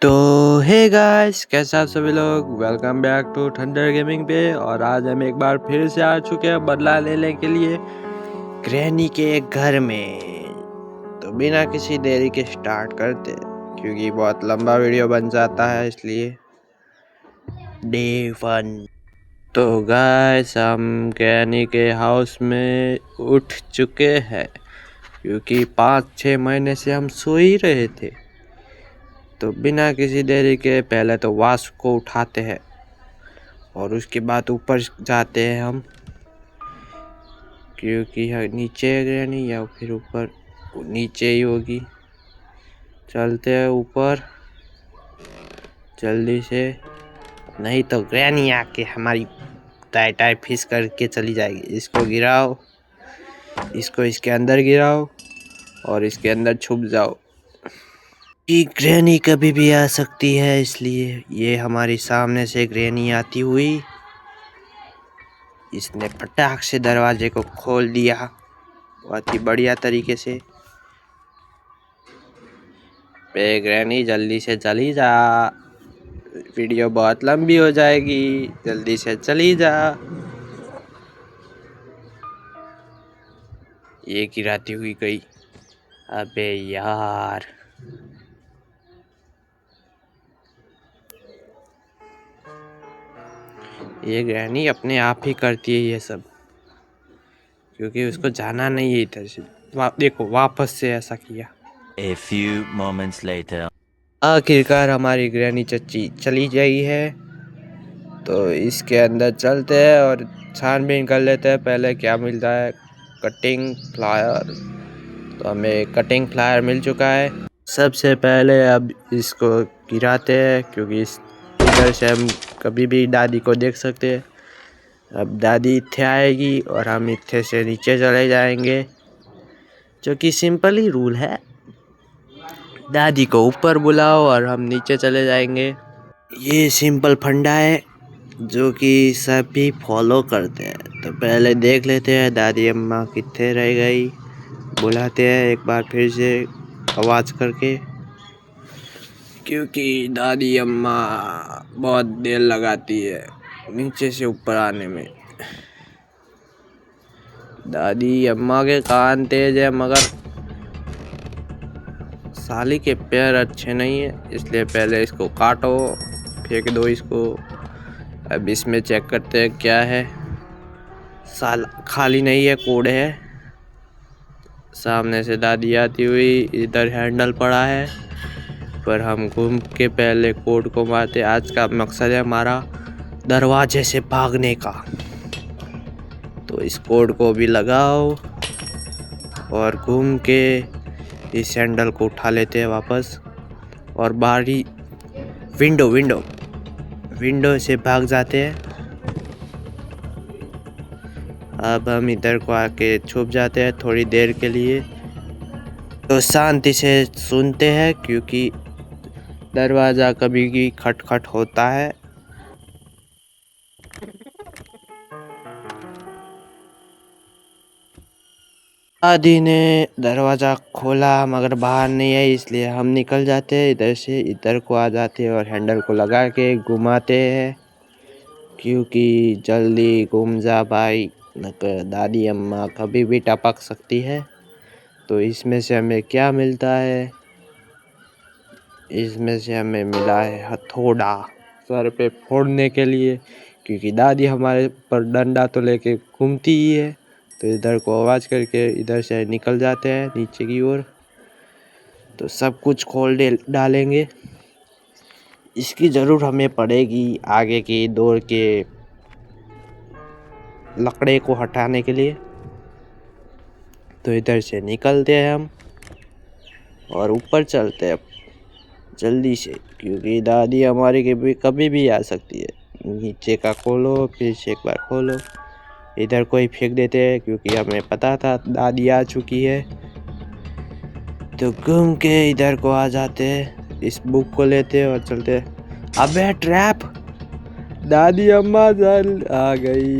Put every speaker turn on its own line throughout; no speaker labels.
तो hey guys, कैसे आप सभी लोग। Welcome back to thunder gaming पे। और आज हम एक बार फिर से आ चुके हैं बदला लेने के लिए ग्रैनी के घर में। तो बिना किसी देरी के स्टार्ट करते हैं, क्योंकि बहुत लंबा वीडियो बन जाता है, इसलिए डे 1। तो गाइस, हम ग्रैनी के हाउस में उठ चुके हैं, क्योंकि 5-6 महीने से हम सो ही रहे थे। तो बिना किसी देरी के पहले तो वास को उठाते हैं और उसके बाद ऊपर जाते हैं हम, क्योंकि नीचे है नहीं, या फिर ऊपर नीचे ही होगी। चलते हैं ऊपर जल्दी से, नहीं तो ग्रैनी आके हमारी टाई टाई फिस करके चली जाएगी। इसको गिराओ, इसको इसके अंदर गिराओ और इसके अंदर छुप जाओ, कि ग्रैनी कभी भी आ सकती है। इसलिए ये हमारी सामने से ग्रैनी आती हुई, इसने फटाक से दरवाजे को खोल दिया बहुत ही बढ़िया तरीके से। ग्रैनी जल्दी से चली जा, वीडियो बहुत लंबी हो जाएगी, जल्दी से चली जा। ये गिराती हुई गई। अबे यार, ये ग्रैनी अपने आप ही करती है ये सब, क्योंकि उसको जाना नहीं है इधर से। देखो, वापस से ऐसा किया।
A few moments later.
आखिरकार हमारी ग्रैनी चच्ची चली गई है। तो इसके अंदर चलते हैं और छानबीन कर लेते हैं पहले क्या मिलता है। Cutting flyer. तो हमें कटिंग फ्लायर मिल चुका है। सबसे पहले अब इसको गिराते हैं, क्योंकि इधर से हम कभी भी दादी को देख सकते हैं। अब दादी इत्थे आएगी और हम इत्थे से नीचे चले जाएंगे, जो कि सिंपल ही रूल है। दादी को ऊपर बुलाओ और हम नीचे चले जाएंगे। ये सिंपल फंडा है जो कि सभी फॉलो करते हैं। तो पहले देख लेते हैं दादी अम्मा कितने रह गई। बुलाते हैं एक बार फिर से आवाज़ करके, क्योंकि दादी अम्मा बहुत देर लगाती है नीचे से ऊपर आने में। दादी अम्मा के कान तेज है, मगर साली के पैर अच्छे नहीं है, इसलिए पहले इसको काटो, फेंक दो इसको। अब इसमें चेक करते हैं क्या है। साल खाली नहीं है, कोड है। सामने से दादी आती हुई, इधर हैंडल पड़ा है, पर हम घूम के पहले कोड को मारते। आज का मकसद है हमारा दरवाजे से भागने का। तो इस कोड को भी लगाओ और घूम के इस हैंडल को उठा लेते हैं वापस, और बाहरी विंडो से भाग जाते हैं। अब हम इधर को आके छुप जाते हैं थोड़ी देर के लिए। तो शांति से सुनते हैं, क्योंकि दरवाज़ा कभी भी खटखट होता है। दादी ने दरवाज़ा खोला मगर बाहर नहीं आई, इसलिए हम निकल जाते हैं इधर से। इधर को आ जाते हैं और हैंडल को लगा के घुमाते हैं, क्योंकि जल्दी घूम जा भाई, न दादी अम्मा कभी भी टपक सकती है। तो इसमें से हमें क्या मिलता है। इसमें से हमें मिला है हथौड़ा, सर पे फोड़ने के लिए, क्योंकि दादी हमारे पर डंडा तो लेके घूमती ही है। तो इधर को आवाज़ करके इधर से निकल जाते हैं नीचे की ओर। तो सब कुछ खोल डालेंगे। इसकी ज़रूर हमें पड़ेगी आगे की दौड़ के लकड़े को हटाने के लिए। तो इधर से निकलते हैं हम और ऊपर चलते हैं जल्दी से, क्योंकि दादी हमारी कभी भी आ सकती है। नीचे का खोलो, फिर से एक बार खोलो, इधर कोई फेंक देते हैं, क्योंकि हमें पता था दादी आ चुकी है। तो घूम के इधर को आ जाते हैं, इस बुक को लेते हैं और चलते हैं। अबे ट्रैप! दादी अम्मा जल आ गई।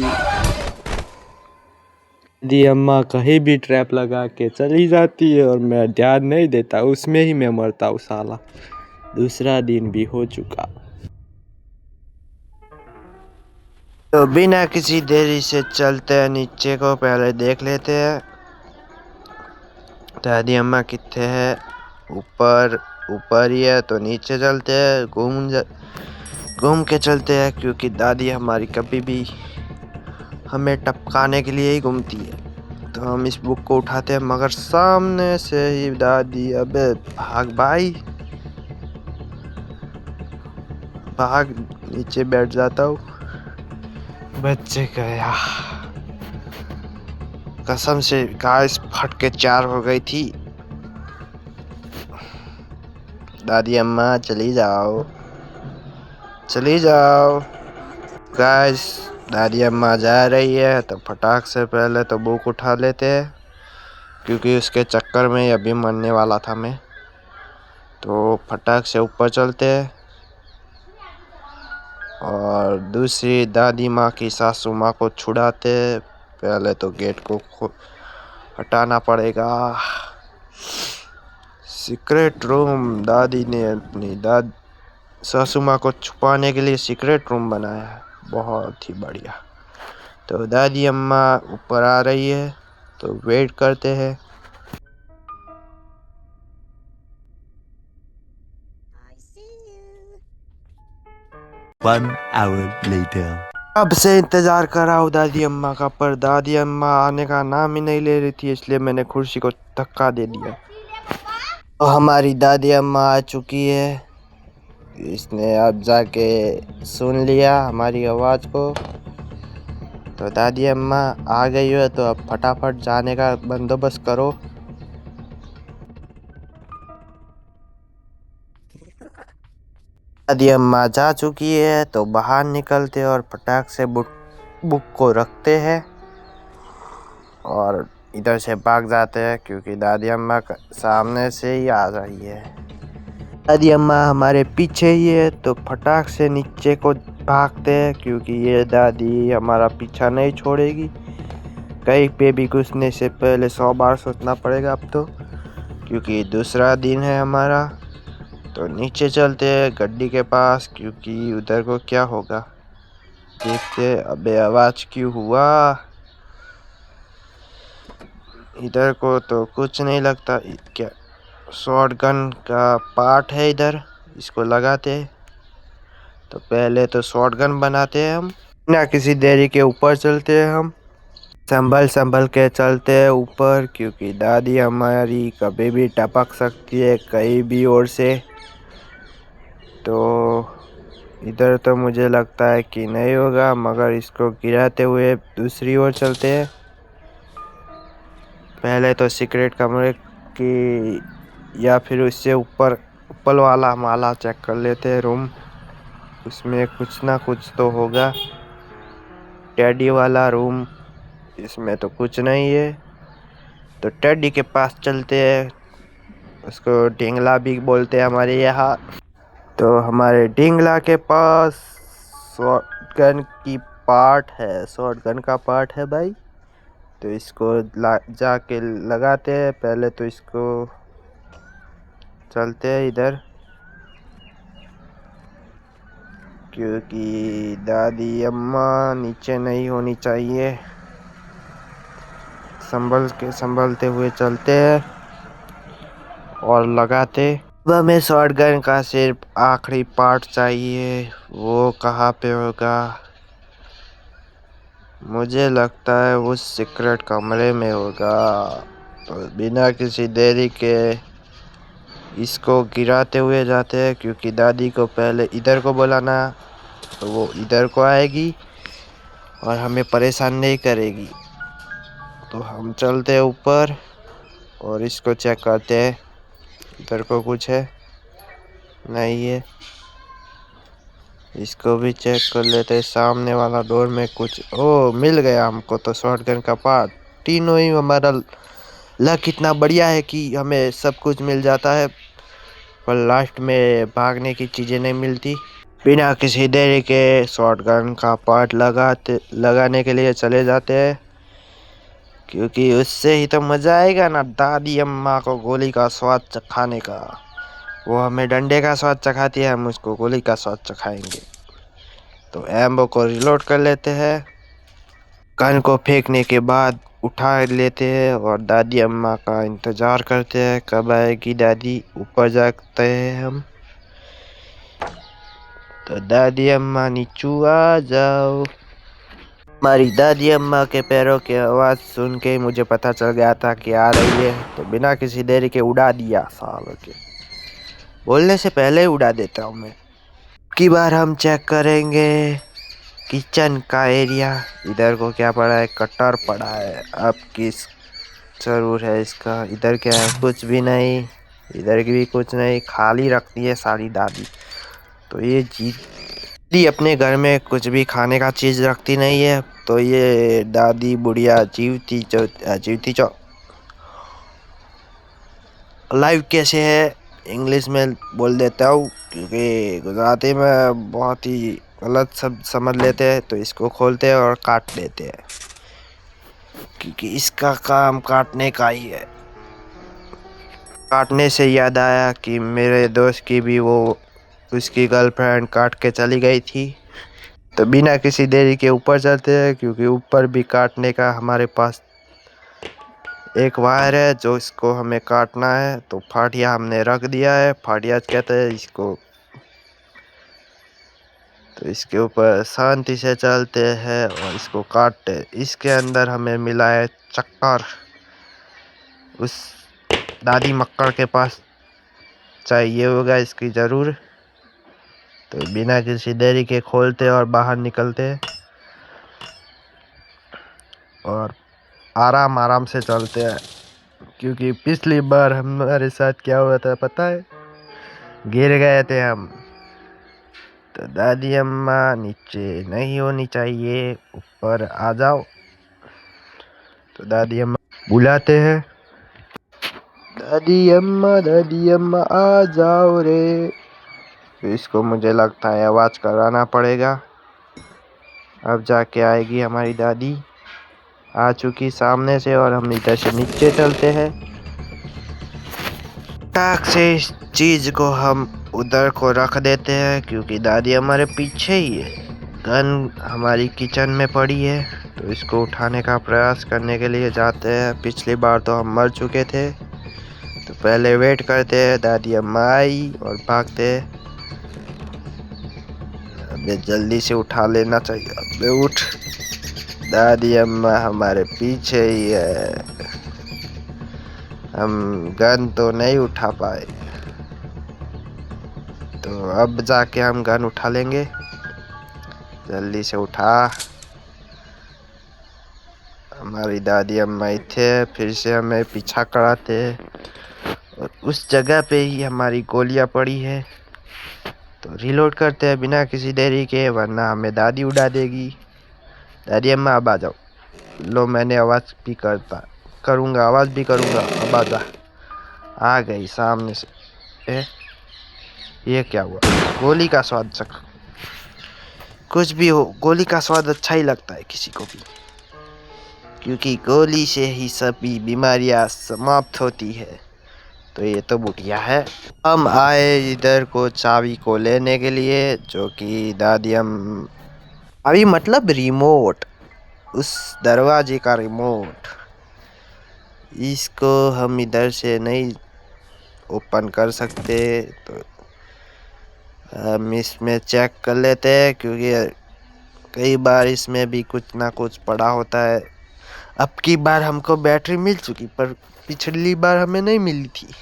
दादी अम्मा कहीं भी ट्रैप लगा के चली जाती है और मैं ध्यान नहीं देता, उसमें ही मैं मरता हूँ साला। दूसरा दिन भी हो चुका। तो बिना किसी देरी से चलते हैं नीचे को, पहले देख लेते हैं दादी अम्मा कितने है। ऊपर ऊपर ही है, तो नीचे चलते हैं, घूम के चलते हैं, क्योंकि दादी हमारी कभी भी हमें टपकाने के लिए ही घूमती है। तो हम इस बुक को उठाते हैं, मगर सामने से ही दादी, अबे भाग भाई भाग, नीचे बैठ जाता हूँ। बच्चे गया, कसम से गाइस फट के 4 हो गई थी। दादी अम्मा चली जाओ, चली जाओ। गाइस दादी अम्मा जा रही है, तो फटाक से पहले तो बुक उठा लेते हैं, क्योंकि उसके चक्कर में अभी मरने वाला था मैं। तो फटाक से ऊपर चलते हैं, और दूसरी दादी माँ की सासू माँ को छुड़ाते। पहले तो गेट को हटाना पड़ेगा। सीक्रेट रूम, दादी ने अपनी सासू माँ को छुपाने के लिए सीक्रेट रूम बनाया है, बहुत ही बढ़िया। तो दादी अम्मा ऊपर आ रही है, तो वेट करते हैं।
One hour later.
अब से इंतजार कर रहा हूँ दादी अम्मा का, पर दादी अम्मा आने का नाम ही नहीं ले रही थी, इसलिए मैंने कुर्सी को धक्का दे दिया। तो हमारी दादी अम्मा आ चुकी है, इसने अब जाके सुन लिया हमारी आवाज़ को। तो दादी अम्मा आ गई हो, तो अब फटाफट जाने का बंदोबस्त करो। दादी अम्मा जा चुकी है, तो बाहर निकलते और फटाक से बुक को रखते हैं और इधर से भाग जाते हैं, क्योंकि दादी अम्मा सामने से ही आ रही है। दादी अम्मा हमारे पीछे ही है, तो फटाक से नीचे को भागते हैं, क्योंकि ये दादी हमारा पीछा नहीं छोड़ेगी। कहीं पे भी घुसने से पहले 100 बार सोचना पड़ेगा अब तो, क्योंकि दूसरा दिन है हमारा। तो नीचे चलते हैं गड्डी के पास, क्योंकि उधर को क्या होगा देखते। अबे आवाज़ क्यों हुआ? इधर को तो कुछ नहीं लगता, क्या शॉटगन का पार्ट है इधर, इसको लगाते। तो पहले तो शॉटगन बनाते हैं हम, बिना किसी देरी के ऊपर चलते हैं हम। संभल के चलते हैं ऊपर, क्योंकि दादी हमारी कभी भी टपक सकती है कहीं भी ओर से। तो इधर तो मुझे लगता है कि नहीं होगा, मगर इसको गिराते हुए दूसरी ओर चलते हैं। पहले तो सीक्रेट कमरे की या फिर उससे ऊपर वाला माला चेक कर लेते हैं रूम, उसमें कुछ ना कुछ तो होगा। टेडी वाला रूम, इसमें तो कुछ नहीं है। तो टेडी के पास चलते हैं, उसको ढिंगला भी बोलते हैं हमारे यहाँ। तो हमारे ढिंगला के पास शॉटगन का पार्ट है भाई। तो इसको जाके लगाते हैं। पहले तो इसको चलते हैं इधर, क्योंकि दादी अम्मा नीचे नहीं होनी चाहिए। संभलते हुए चलते हैं और लगाते। अब हमें शॉटगन का सिर्फ आखिरी पार्ट चाहिए, वो कहाँ पे होगा? मुझे लगता है वो सीक्रेट कमरे में होगा। तो बिना किसी देरी के इसको गिराते हुए जाते हैं, क्योंकि दादी को पहले इधर को बुलाना, तो वो इधर को आएगी और हमें परेशान नहीं करेगी। तो हम चलते हैं ऊपर और इसको चेक करते हैं, इधर को कुछ है नहीं है। इसको भी चेक कर लेते हैं, सामने वाला डोर में कुछ, ओ मिल गया हमको तो शॉटगन का पार्ट। तीनों ही हमारा लक इतना बढ़िया है कि हमें सब कुछ मिल जाता है, पर लास्ट में भागने की चीज़ें नहीं मिलती। बिना किसी देरी के शॉटगन का पार्ट लगाने के लिए चले जाते हैं, क्योंकि उससे ही तो मज़ा आएगा ना दादी अम्मा को गोली का स्वाद चखाने का। वो हमें डंडे का स्वाद चखाती है, हम उसको गोली का स्वाद चखाएंगे। तो एम्बो को रिलोड कर लेते हैं। गन को फेंकने के बाद उठा लेते हैं और दादी अम्मा का इंतजार करते हैं कब आएगी दादी। ऊपर जाते हैं हम। तो दादी अम्मा नीचू आ जाओ। हमारी दादी अम्मा के पैरों की आवाज सुन के मुझे पता चल गया था कि आ रही है, तो बिना किसी देरी के उड़ा दिया। साल के बोलने से पहले ही उड़ा देता हूँ मैं। की बार हम चेक करेंगे किचन का एरिया। इधर को क्या पड़ा है? कटर पड़ा है। अब किस जरूर है इसका? इधर क्या है? कुछ भी नहीं। इधर की भी कुछ नहीं, खाली रखती है सारी दादी। तो ये दादी अपने घर में कुछ भी खाने का चीज रखती नहीं है। तो ये दादी बुढ़िया जीवती चो लाइव कैसे है इंग्लिश में बोल देता हूँ, क्योंकि गुजराती में बहुत ही गलत सब समझ लेते हैं। तो इसको खोलते हैं और काट देते हैं, क्योंकि इसका काम काटने का ही है। काटने से याद आया कि मेरे दोस्त की भी उसकी गर्लफ्रेंड काट के चली गई थी। तो बिना किसी देरी के ऊपर चलते हैं, क्योंकि ऊपर भी काटने का हमारे पास एक वायर है जो इसको हमें काटना है। तो फाटिया हमने रख दिया है, फाटिया कहते हैं इसको। तो इसके ऊपर शांति से चलते हैं और इसको काटते हैं। इसके अंदर हमें मिला है चक्कर। उस दादी मक्कड़ के पास चाहिए होगा इसकी जरूर। तो बिना किसी देरी के खोलते और बाहर निकलते और आराम आराम से चलते हैं, क्योंकि पिछली बार हमारे साथ क्या हुआ था पता है? गिर गए थे हम। तो दादी अम्मा नीचे नहीं होनी चाहिए, ऊपर आ जाओ। तो दादी अम्मा बुलाते हैं, दादी अम्मा आ जाओ रे। तो इसको मुझे लगता है आवाज कराना पड़ेगा। अब जाके आएगी हमारी दादी। आ चुकी सामने से और हम इधर से नीचे चलते हैं। टाक से इस चीज को हम उधर को रख देते हैं, क्योंकि दादी हमारे पीछे ही है। गन हमारी किचन में पड़ी है, तो इसको उठाने का प्रयास करने के लिए जाते हैं। पिछली बार तो हम मर चुके थे, तो पहले वेट करते हैं दादी अम्मा आई और भागते हैं। अबे जल्दी से उठा लेना चाहिए। अबे उठ, दादी अम्मा हमारे पीछे ही है। हम गन तो नहीं उठा पाए, तो अब जाके हम गन उठा लेंगे। जल्दी से उठा। हमारी दादी अम्मा थे, फिर से हमें पीछा कराते और उस जगह पे ही हमारी गोलियां पड़ी है। तो रिलोड करते हैं बिना किसी देरी के, वरना हमें दादी उड़ा देगी। दादी अम्मा अब आ जाओ। लो, मैंने आवाज भी करूंगा, आवाज भी करूंगा। अब आ जा। आ गई सामने से। ये क्या हुआ? गोली का स्वाद चख। कुछ भी हो, गोली का स्वाद अच्छा ही लगता है किसी को भी, क्योंकि गोली से ही सभी बीमारियां समाप्त होती है। तो ये तो बुढ़िया है। हम आए इधर को चाबी को लेने के लिए, जो कि दादी हम अभी मतलब रिमोट, उस दरवाजे का रिमोट। इसको हम इधर से नहीं ओपन कर सकते, तो हम इसमें चेक कर लेते हैं, क्योंकि कई बार इसमें भी कुछ ना कुछ पड़ा होता है। अब की बार हमको बैटरी मिल चुकी, पर पिछली बार हमें नहीं मिली थी।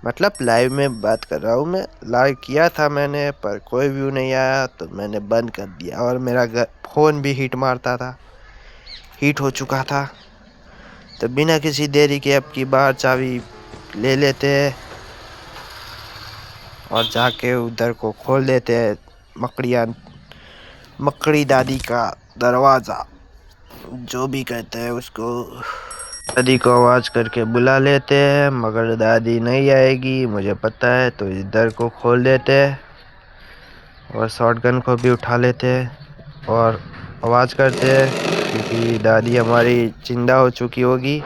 मतलब लाइव में बात कर रहा हूँ मैं। लाइव किया था मैंने, पर कोई व्यू नहीं आया, तो मैंने बंद कर दिया। और मेरा फ़ोन भी हीट मारता था, हीट हो चुका था। तो बिना किसी देरी के अब की बार चाबी ले लेते हैं और जाके उधर को खोल देते हैं। मकड़ी दादी का दरवाज़ा, जो भी कहते हैं उसको। दादी को आवाज करके बुला लेते हैं, मगर दादी नहीं आएगी मुझे पता है। तो इधर को खोल देते हैं और शॉटगन को भी उठा लेते हैं और आवाज करते हैं, क्योंकि दादी हमारी जिंदा हो चुकी होगी।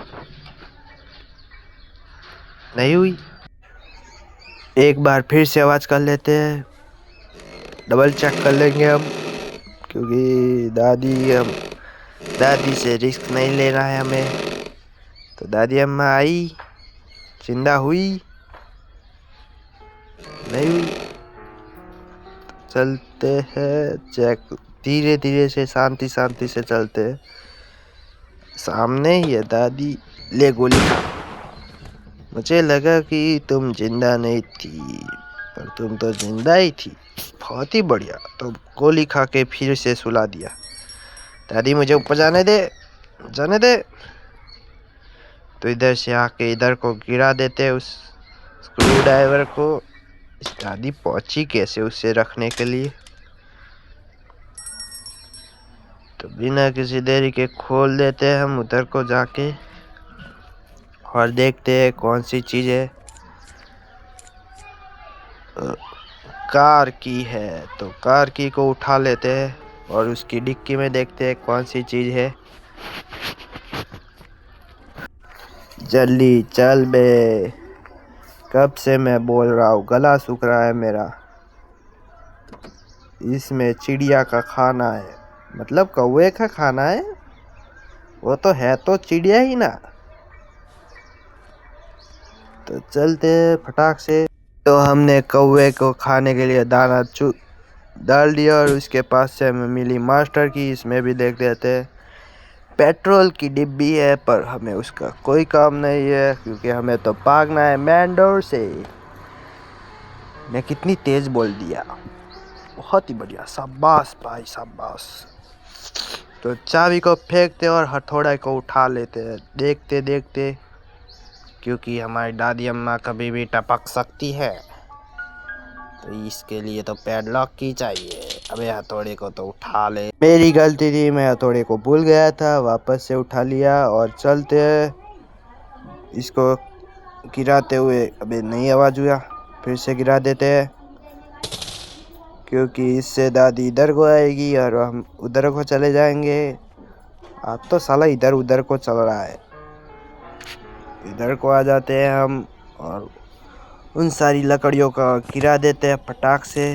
नहीं हुई? एक बार फिर से आवाज़ कर लेते हैं, डबल चेक कर लेंगे हम, क्योंकि दादी से रिस्क नहीं लेना है हमें। तो दादी अम्मा आई, जिंदा हुई नहीं हुई? चलते हैं चेक, धीरे धीरे से शांति शांति से चलते हैं। सामने ही है दादी, ले गोली खा। मुझे लगा कि तुम जिंदा नहीं थी, पर तुम तो जिंदा ही थी। बहुत ही बढ़िया, तो गोली खा के फिर से सुला दिया। दादी मुझे ऊपर जाने दे, जाने दे। तो इधर से आके इधर को गिरा देते उस स्क्रू ड्राइवर को। दादी पहुंची कैसे उसे रखने के लिए? तो बिना किसी देरी के खोल देते हैं हम उधर को जाके, और देखते हैं कौन सी चीज है। कार की है, तो कार की को उठा लेते हैं और उसकी डिक्की में देखते हैं कौन सी चीज है। जल्दी चल बे, कब से मैं बोल रहा हूँ, गला सूख रहा है मेरा। इसमें चिड़िया का खाना है, मतलब कौवे का खाना है। वो तो है तो चिड़िया ही ना। तो चलते फटाक से। तो हमने कौवे को खाने के लिए दाना डाल दिया, और उसके पास से हमें मिली मास्टर की। इसमें भी देख लेते हैं, पेट्रोल की डिब्बी है, पर हमें उसका कोई काम नहीं है, क्योंकि हमें तो भागना है मैंडोर से। मैं कितनी तेज बोल दिया, बहुत ही बढ़िया, शाबाश भाई शाबाश। तो चाबी को फेंकते और हथौड़ा को उठा लेते हैं, देखते देखते, क्योंकि हमारी दादी अम्मा कभी भी टपक सकती है। तो इसके लिए तो पैडलॉक की चाहिए। अबे हथौड़े को तो उठा ले, मेरी गलती थी, मैं हथौड़े को भूल गया था, वापस से उठा लिया और चलते हैं। इसको गिराते हुए, अबे नहीं आवाज हुआ, फिर से गिरा देते हैं, क्योंकि इससे दादी इधर को आएगी और हम उधर को चले जाएंगे। आज तो साला इधर उधर को चल रहा है। इधर को आ जाते हैं हम और उन सारी लकड़ियों का गिरा देते हैं फटाक से,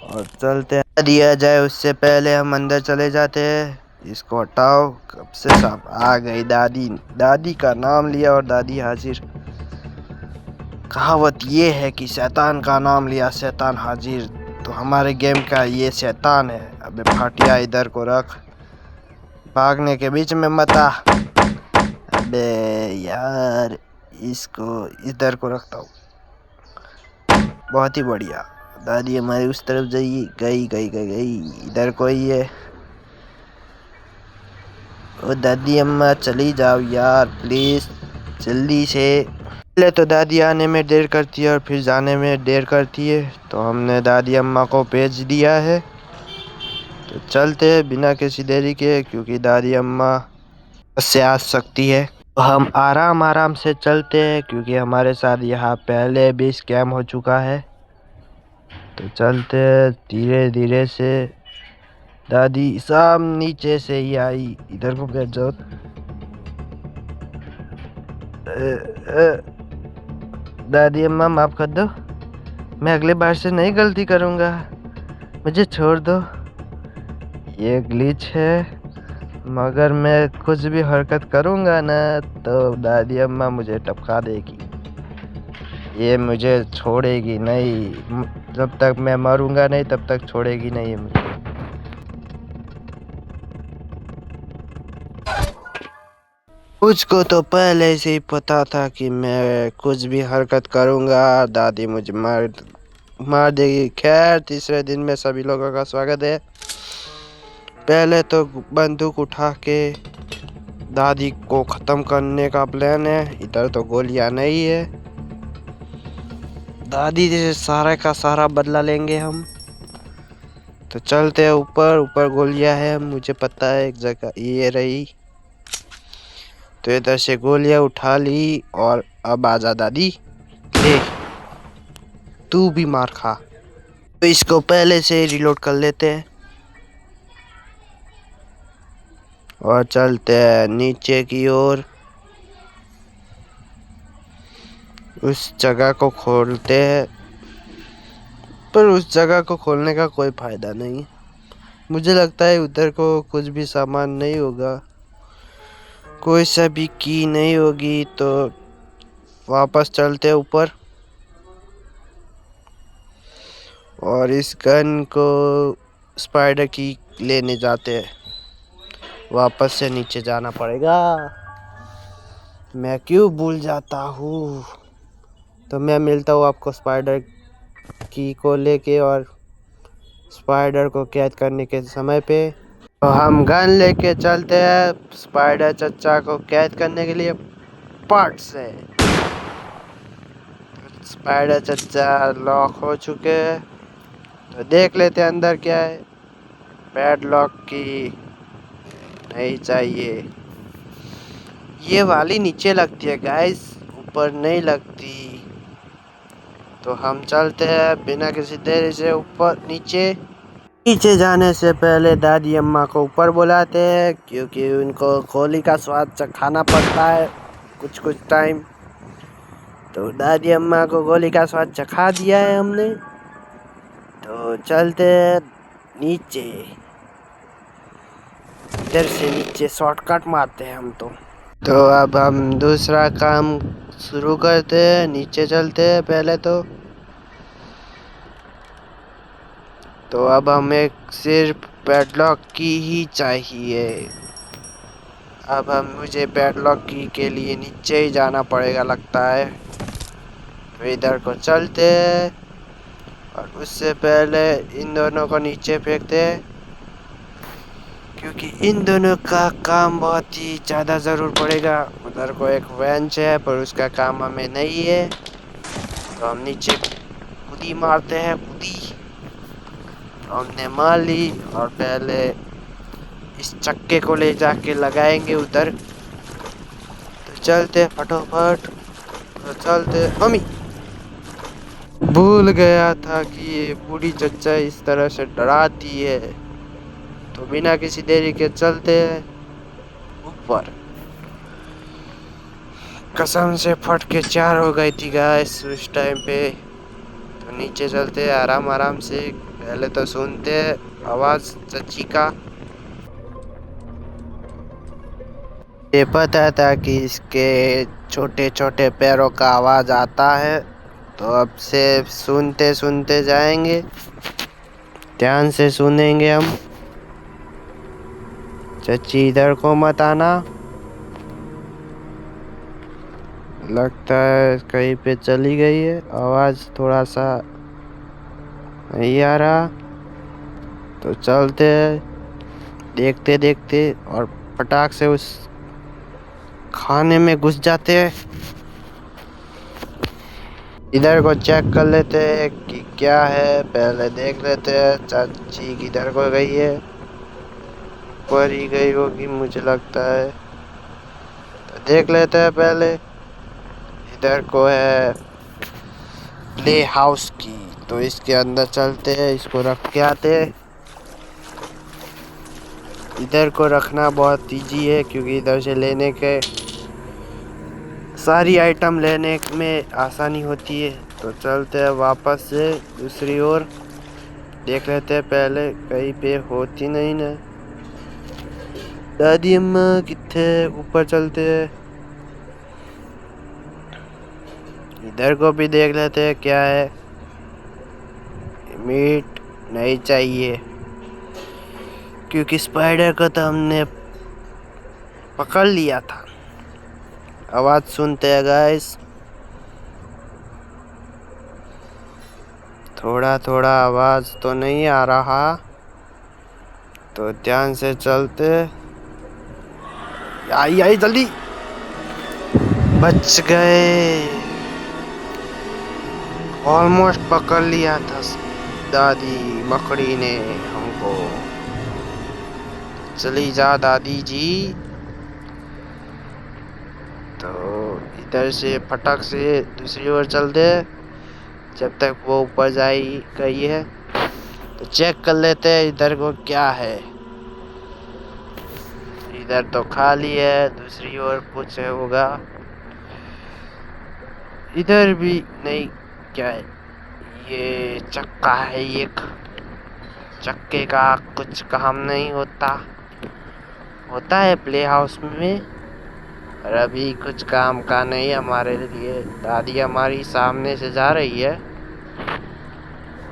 और चलते हैं। दिया जाए उससे पहले हम अंदर चले जाते हैं। इसको हटाओ, कब से साहब आ गई दादी। दादी का नाम लिया और दादी हाजिर। कहावत ये है कि शैतान का नाम लिया शैतान हाजिर, तो हमारे गेम का ये शैतान है। अबे फाटिया इधर को रख, भागने के बीच में मत आ। अबे यार, इसको इधर को रखता हूँ। बहुत ही बढ़िया, दादी हमारी उस तरफ गई गई गई गई, इधर कोई है। ओ दादी अम्मा चली जाओ यार प्लीज, जल्दी से। पहले तो दादी आने में देर करती है और फिर जाने में देर करती है, तो हमने दादी अम्मा को भेज दिया है। तो चलते हैं बिना किसी देरी के, क्योंकि दादी अम्मा से आ सकती है। तो हम आराम आराम से चलते हैं, क्योंकि हमारे साथ यहाँ पहले भी स्कैम हो चुका है। तो चलते हैं धीरे धीरे से। दादी साम नीचे से ही आई, इधर को बैठ जाओ। दादी अम्मा माफ कर दो, मैं अगले बार से नहीं गलती करूँगा, मुझे छोड़ दो। ये ग्लिच है, मगर मैं कुछ भी हरकत करूँगा ना, तो दादी अम्मा मुझे टपका देगी। ये मुझे छोड़ेगी नहीं, जब तक मैं मरूंगा नहीं तब तक छोड़ेगी नहीं है मुझे। मुझको तो पहले से ही पता था कि मैं कुछ भी हरकत करूंगा दादी मुझे मार देगी। खैर, तीसरे दिन में सभी लोगों का स्वागत है। पहले तो बंदूक उठा के दादी को ख़त्म करने का प्लान है। इधर तो गोलियां नहीं है, दादी से सारा का सारा बदला लेंगे हम। तो चलते हैं ऊपर, ऊपर गोलियां है, मुझे पता है एक जगह ये रही। तो इधर से गोलियां उठा ली, और अब आजा दादी, ले तू भी मार खा। तो इसको पहले से रिलोड कर लेते हैं और चलते हैं नीचे की ओर। उस जगह को खोलते हैं, पर उस जगह को खोलने का कोई फायदा नहीं। मुझे लगता है उधर को कुछ भी सामान नहीं होगा, कोई सा भी की नहीं होगी, तो वापस चलते हैं ऊपर और इस गन को स्पाइडर की लेने जाते हैं। वापस से नीचे जाना पड़ेगा, मैं क्यों भूल जाता हूँ। तो मैं मिलता हूँ आपको स्पाइडर की को लेके और स्पाइडर को कैद करने के समय पे। तो हम गन लेके चलते हैं स्पाइडर चच्चा को कैद करने के लिए पार्ट से। स्पाइडर चच्चा लॉक हो चुके हैं, तो देख लेते हैं अंदर क्या है। पैडलॉक की नहीं चाहिए, ये वाली नीचे लगती है गाइस, ऊपर नहीं लगती। तो हम चलते हैं बिना किसी देरी से ऊपर। नीचे जाने से पहले दादी अम्मा को ऊपर बुलाते हैं, क्योंकि उनको गोली का स्वाद चखाना पड़ता है कुछ कुछ टाइम। तो दादी अम्मा को गोली का स्वाद चखा दिया है हमने, तो चलते हैं नीचे। इधर से नीचे शॉर्टकट मारते हैं हम तो अब हम दूसरा काम शुरू करते हैं। नीचे चलते हैं पहले तो अब हमें सिर्फ पैडलॉक की ही चाहिए। अब मुझे पैडलॉक की के लिए नीचे ही जाना पड़ेगा लगता है। तो इधर को चलते हैं और उससे पहले इन दोनों को नीचे फेंकते हैं, क्योंकि इन दोनों का काम बहुत ही ज़्यादा ज़रूर पड़ेगा। उधर को एक वेंच है पर उसका काम हमें नहीं है, तो हम नीचे कूदी मारते हैं। हमने मार ली और पहले इस चक्के को ले जाके लगाएंगे उधर। तो चलते फटाफट, तो चलते। मम्मी, भूल गया था कि ये बूढ़ी चच्चा इस तरह से डराती है। तो बिना किसी देरी के चलते हैं ऊपर। कसम से फट के 4 हो गई थी गाइस उस टाइम पे। तो नीचे चलते हैं आराम आराम से। पहले तो सुनते हैं आवाज चच्ची का। ये पता था कि इसके छोटे छोटे पैरों का आवाज आता है, तो अब से सुनते सुनते जाएंगे, ध्यान से सुनेंगे हम। चच्ची इधर को मत आना, लगता है कहीं पे चली गई है। आवाज थोड़ा सा नहीं आ रहा, तो चलते हैं देखते देखते और फटाक से उस खाने में घुस जाते हैं। इधर को चेक कर लेते हैं कि क्या है, पहले देख लेते हैं चाची किधर को गई है। ऊपर ही गई होगी मुझे लगता है, तो देख लेते हैं पहले। इधर को है प्ले हाउस की, तो इसके अंदर चलते हैं, इसको रख के आते हैं। इधर को रखना बहुत इजी है, क्योंकि इधर से लेने के सारी आइटम लेने में आसानी होती है। तो चलते हैं वापस से दूसरी ओर, देख लेते हैं पहले कहीं पे होती नहीं ना। दादी अम्मा किथे, ऊपर चलते हैं। इधर को भी देख लेते हैं क्या है। मीट नहीं चाहिए, क्योंकि स्पाइडर को तो हमने पकड़ लिया था। आवाज सुनते हैं गाइस, थोड़ा थोड़ा आवाज तो नहीं आ रहा, तो ध्यान से चलते। आई आई जल्दी, बच गए। ऑलमोस्ट पकड़ लिया था दादी मकड़ी ने हमको। चली जा दादी जी। तो इधर से फटक से दूसरी ओर चलते, जब तक वो ऊपर गई है। तो चेक कर लेते हैं इधर को क्या है। इधर तो खाली है, दूसरी ओर कुछ होगा। इधर भी नहीं, क्या है ये? चक्का है एक, चक्के का कुछ काम नहीं होता, होता है प्ले हाउस में, और अभी कुछ काम का नहीं हमारे लिए। दादी हमारी सामने से जा रही है,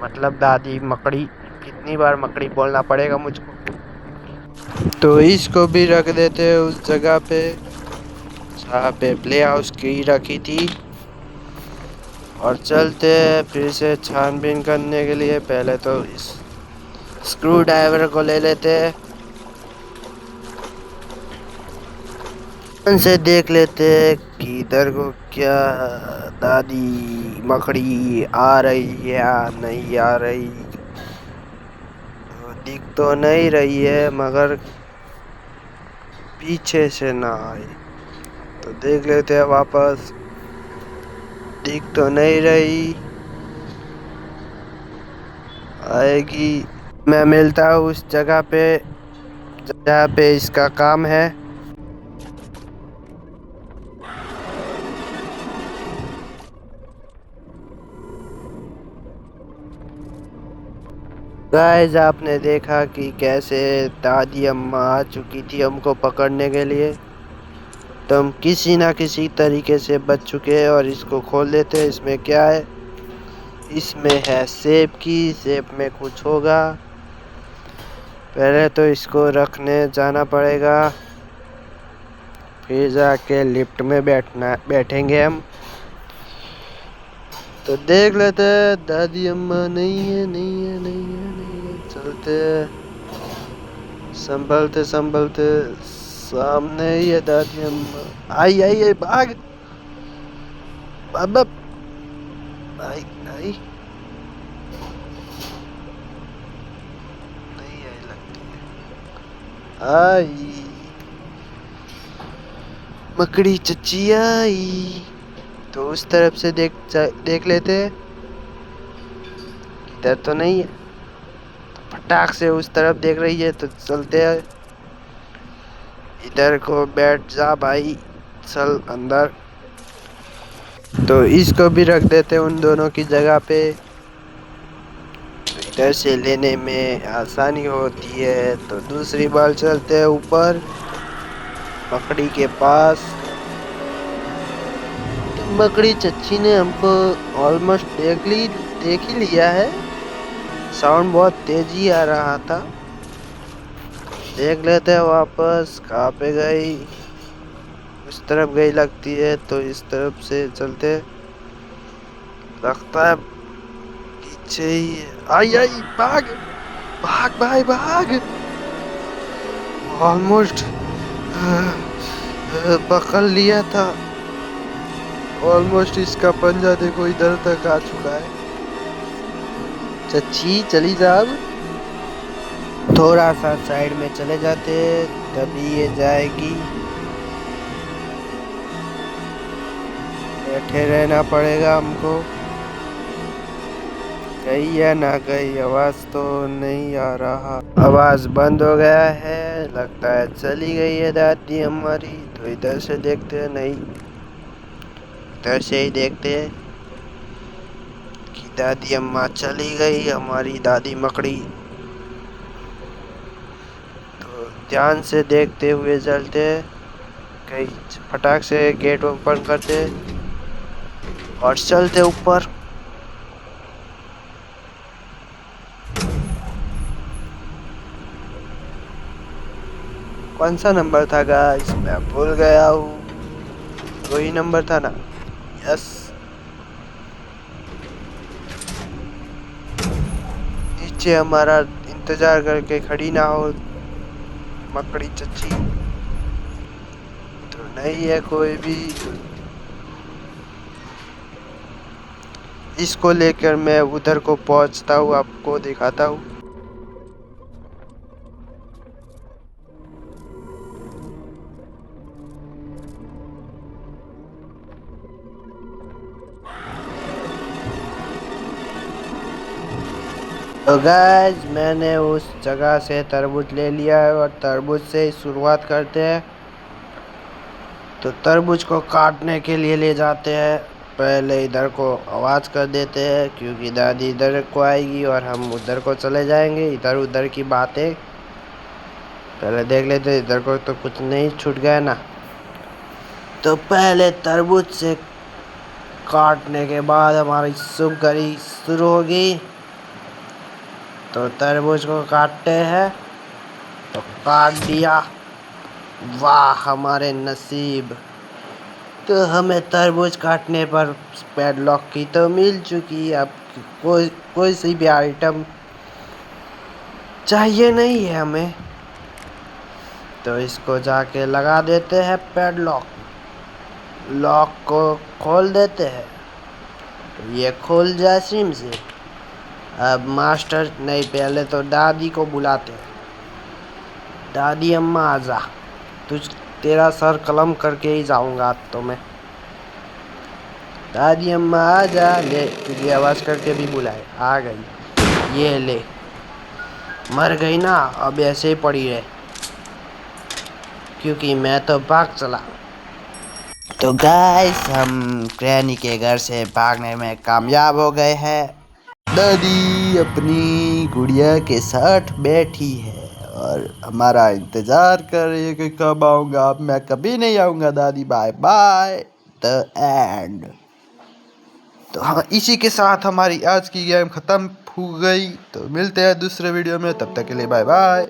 मतलब दादी मकड़ी, कितनी बार मकड़ी बोलना पड़ेगा मुझको। तो इसको भी रख देते हैं उस जगह पे जहाँ पे प्ले हाउस की रखी थी, और चलते हैं फिर से छानबीन करने के लिए। पहले तो इस स्क्रू ड्राइवर को ले लेते हैं, से देख लेते हैं कि इधर को क्या दादी मकड़ी आ रही है या नहीं आ रही। दिख तो नहीं रही है, मगर पीछे से ना आए तो देख लेते हैं वापस। दिख तो नहीं रही, आएगी। मैं मिलता हूँ उस जगह पे जहाँ पे इसका काम है। गाइस, आपने देखा कि कैसे दादी अम्मा आ चुकी थी हमको पकड़ने के लिए, तो हम किसी ना किसी तरीके से बच चुके हैं। और इसको खोल देते हैं। इसमें क्या है? इसमें है सेब की, सेब में कुछ होगा। पहले तो इसको रखने जाना पड़ेगा, फिर जाके लिफ्ट में बैठेंगे हम। तो देख लेते हैं, दादी अम्मा नहीं है, नहीं है, नहीं है, नहीं है। चलते हैं संभलते संभलते, सामने ही है दादी अम्मा। आई आई आई, भाग बाबा, आई आई, नहीं आई लगती है। आई मकड़ी चची आई। तो उस तरफ से देख लेते हैं, इधर तो नहीं है। फटाक से उस तरफ देख रही है, तो चलते हैं। इधर को बैठ जा भाई, चल अंदर। तो इसको भी रख देते हैं उन दोनों की जगह पे, तो इधर से लेने में आसानी होती है। तो दूसरी बार चलते हैं ऊपर मकड़ी के पास। तो मकड़ी चच्ची ने हमको ऑलमोस्ट देख ही लिया है। साउंड बहुत तेजी आ रहा था। देख लेते हैं वापस कहाँ पे गई। उस तरफ गई लगती है, तो इस तरफ से चलते, लगता है पीछे ही है। आई आई, भाग भाग भाई भाग। ऑलमोस्ट पकड़ लिया था। ऑलमोस्ट इसका पंजा देखो इधर तक आ चुका है। चच्ची चली जा, अब थोड़ा सा साइड में चले जाते, तभी ये जाएगी। बैठे रहना पड़ेगा हमको। गई या ना गई, आवाज तो नहीं आ रहा। आवाज बंद हो गया है, लगता है चली गई है दादी हमारी। तो इधर से देखते हैं, नहीं इधर से ही देखते हैं कि दादी अम्मा चली गई, हमारी दादी मकड़ी। तो ध्यान से देखते हुए चलते, कहीं फटाक से गेट ओपन करते और चलते ऊपर। कौन सा नंबर था गाइस, मैं भूल गया हूँ। वही नंबर था ना? यस। नीचे हमारा इंतजार करके खड़ी ना हो मकड़ी चच्ची, तो नहीं है कोई भी। इसको लेकर मैं उधर को पहुंचता हूँ, आपको दिखाता हूँ। तो गाइस, मैंने उस जगह से तरबूज ले लिया है, और तरबूज से ही शुरुआत करते हैं। तो तरबूज को काटने के लिए ले जाते हैं। पहले इधर को आवाज़ कर देते हैं क्योंकि दादी इधर को आएगी और हम उधर को चले जाएंगे। इधर उधर की बातें पहले देख लेते, इधर को तो कुछ नहीं छूट गया ना। तो पहले तरबूज से काटने के बाद हमारी सुगरी शुरू होगी। तो तरबूज को काटते हैं, तो काट दिया। वाह हमारे नसीब। तो हमें तरबूज काटने पर पैडलॉक की तो मिल चुकी। अब कोई सी भी आइटम चाहिए नहीं है हमें, तो इसको जाके लगा देते हैं पैडलॉक। लॉक को खोल देते हैं, ये खोल जाए सिम से। अब मास्टर नहीं, पहले तो दादी को बुलाते हैं। दादी अम्मा आजा, तेरा सर कलम करके ही जाऊंगा अब तो मैं। दादी अम्मा आजा, ले तुझे आवाज़ करके भी बुलाए, आ गई। ये ले, मर गई ना, अब ऐसे ही पड़ी रहे क्योंकि मैं तो भाग चला। तो गाइस हम ग्रैनी के घर से भागने में कामयाब हो गए हैं। दादी अपनी गुड़िया के साथ बैठी है और हमारा इंतजार कर रही है कि कब आऊँगा। अब मैं कभी नहीं आऊँगा दादी, बाय बाय, द एंड। तो हाँ, इसी के साथ हमारी आज की गेम ख़त्म हो गई। तो मिलते हैं दूसरे वीडियो में, तब तक के लिए बाय बाय।